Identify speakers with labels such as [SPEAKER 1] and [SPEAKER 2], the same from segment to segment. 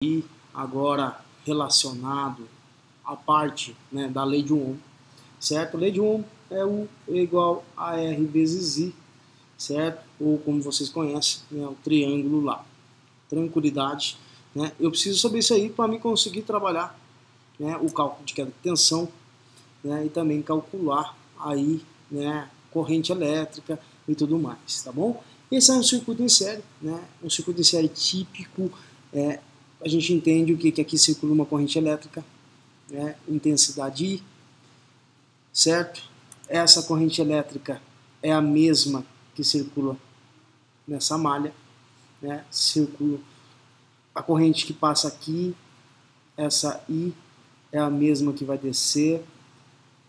[SPEAKER 1] E agora relacionado à parte, né, da lei de Ohm, certo? A lei de Ohm é U igual a R vezes I, certo? Ou como vocês conhecem, né, o triângulo lá. Tranquilidade, né? Eu preciso saber isso aí para me conseguir trabalhar, né, o cálculo de queda de tensão, né, e também calcular aí, né, corrente elétrica e tudo mais, tá bom? Esse é um circuito em série, né? Um circuito em série típico. A gente entende o que aqui circula uma corrente elétrica, né? Intensidade I, certo? Essa corrente elétrica é a mesma que circula nessa malha, né? Circula a corrente que passa aqui, essa I é a mesma que vai descer,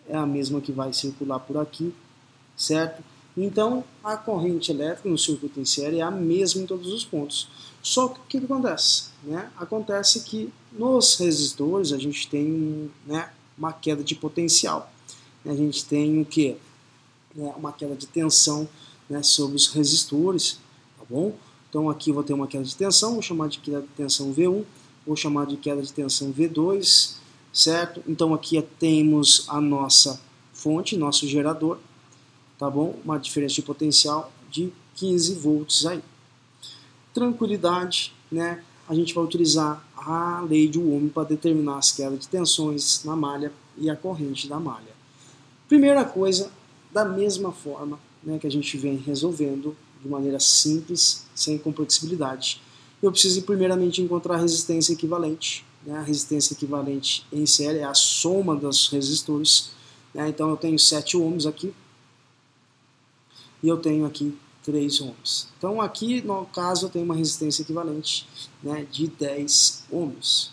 [SPEAKER 1] é a mesma que vai circular por aqui, certo? Então, a corrente elétrica no circuito em série é a mesma em todos os pontos. Só que o que acontece? Né? Acontece que nos resistores a gente tem, né, uma queda de potencial. A gente tem o quê? Uma queda de tensão, né, sobre os resistores, tá bom? Então aqui eu vou ter uma queda de tensão, vou chamar de queda de tensão V1, vou chamar de queda de tensão V2, certo? Então aqui temos a nossa fonte, nosso gerador, tá bom? Uma diferença de potencial de 15 volts aí. Tranquilidade, né? A gente vai utilizar a lei de Ohm para determinar as quedas de tensões na malha e a corrente da malha. Primeira coisa, da mesma forma, né, que a gente vem resolvendo de maneira simples, sem complexibilidade, eu preciso primeiramente encontrar a resistência equivalente. Né? A resistência equivalente em série é a soma dos resistores. Né? Então eu tenho 7 ohms aqui e eu tenho aqui 3 ohms. Então aqui, no caso, eu tenho uma resistência equivalente, né, de 10 ohms,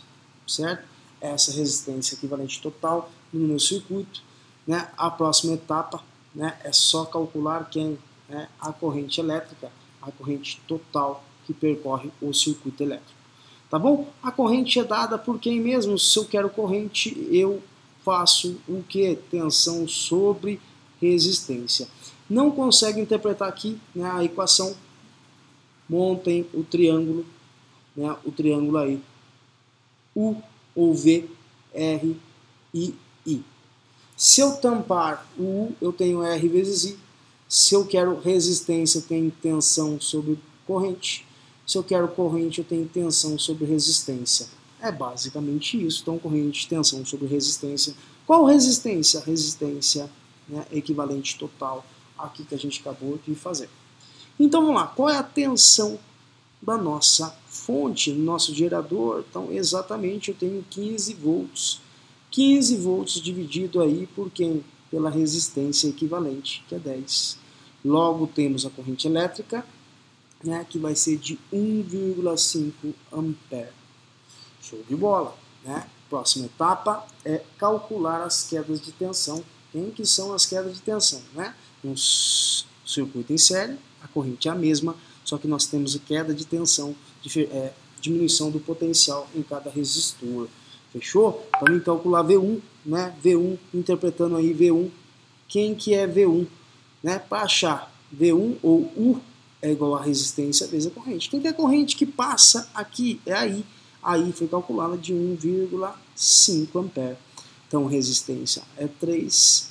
[SPEAKER 1] certo? Essa resistência equivalente total no meu circuito. Né? A próxima etapa, né, é só calcular quem é a corrente elétrica, a corrente total que percorre o circuito elétrico. Tá bom? A corrente é dada por quem mesmo? Se eu quero corrente, eu faço o que? Tensão sobre resistência. Não consegue interpretar aqui, né, a equação? Montem o triângulo, né, o triângulo aí, U ou V, R e I. Se eu tampar o U, eu tenho R vezes I. Se eu quero resistência, eu tenho tensão sobre corrente. Se eu quero corrente, eu tenho tensão sobre resistência. É basicamente isso. Então, corrente, tensão sobre resistência. Qual resistência? Resistência, né, equivalente total aqui que a gente acabou de fazer. Então, vamos lá. Qual é a tensão da nossa fonte, do nosso gerador? Então, exatamente, eu tenho 15 volts. 15 volts dividido aí por quem? Pela resistência equivalente, que é 10. Logo temos a corrente elétrica, né, que vai ser de 1,5 ampere. Show de bola, né? Próxima etapa é calcular as quedas de tensão. Quem que são as quedas de tensão, né? No circuito em série, a corrente é a mesma, só que nós temos a queda de tensão, diminuição do potencial em cada resistor. Fechou? Para mim calcular V1, né? V1, interpretando aí V1. Quem que é V1? Né? Para achar V1 ou U é igual a resistência vezes a corrente. Quem que é a corrente que passa aqui? É a I. A I foi calculada de 1,5 ampere. Então resistência é 3,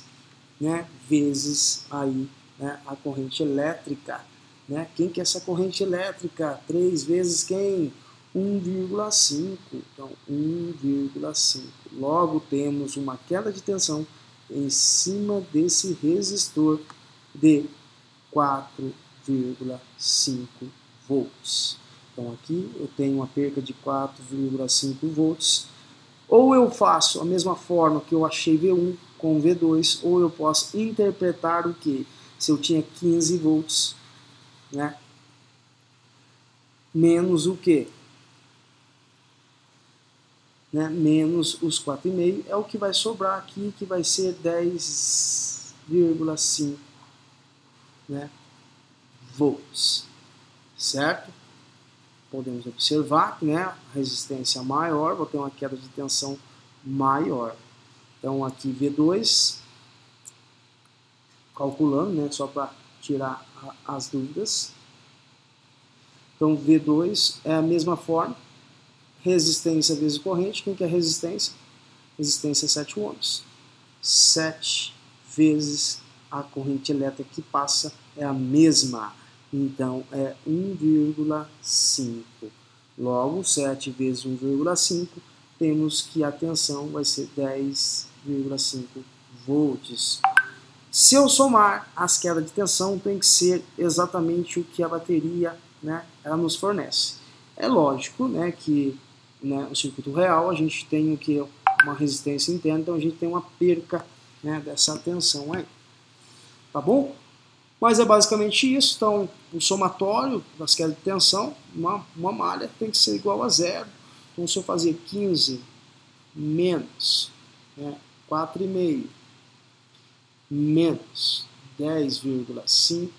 [SPEAKER 1] né? Vezes aí, né, a corrente elétrica. Né? Quem que é essa corrente elétrica? 3 vezes quem? 1,5. Então, 1,5. Logo, temos uma queda de tensão em cima desse resistor de 4,5 volts. Então, aqui eu tenho uma perca de 4,5 volts. Ou eu faço a mesma forma que eu achei V1 com V2, ou eu posso interpretar o que? Se eu tinha 15 volts, né? Menos o que? Né, menos os 4,5 é o que vai sobrar aqui, que vai ser 10,5, né, volts, certo? Podemos observar que, né, a resistência maior, vou ter uma queda de tensão maior. Então aqui V2, calculando, né, só para tirar as dúvidas. Então V2 é a mesma forma. resistência vezes corrente. Quem que é resistência? Resistência é 7 ohms. 7 vezes a corrente elétrica que passa é a mesma. Então, é 1,5. Logo, 7 vezes 1,5, temos que a tensão vai ser 10,5 volts. Se eu somar as quedas de tensão, tem que ser exatamente o que a bateria, né, ela nos fornece. É lógico, né, que, né, no circuito real a gente tem o que? Uma resistência interna, então a gente tem uma perca, né, dessa tensão aí. Tá bom? Mas é basicamente isso. Então, o somatório das quedas de tensão, uma malha tem que ser igual a zero. Então, se eu fazer 15 menos, né, 4,5 menos 10,5,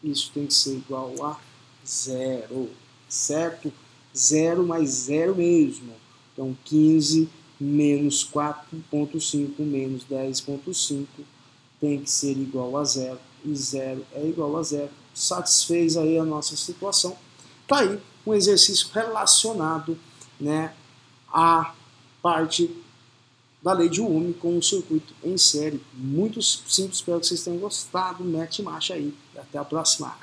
[SPEAKER 1] isso tem que ser igual a zero, certo? Zero mais zero mesmo. Então, 15 menos 4,5 menos 10,5 tem que ser igual a zero, e zero é igual a zero. Satisfez aí a nossa situação. Tá aí um exercício relacionado, né, à parte da lei de Ohm com o circuito em série. Muito simples, espero que vocês tenham gostado. Mete marcha aí e até a próxima.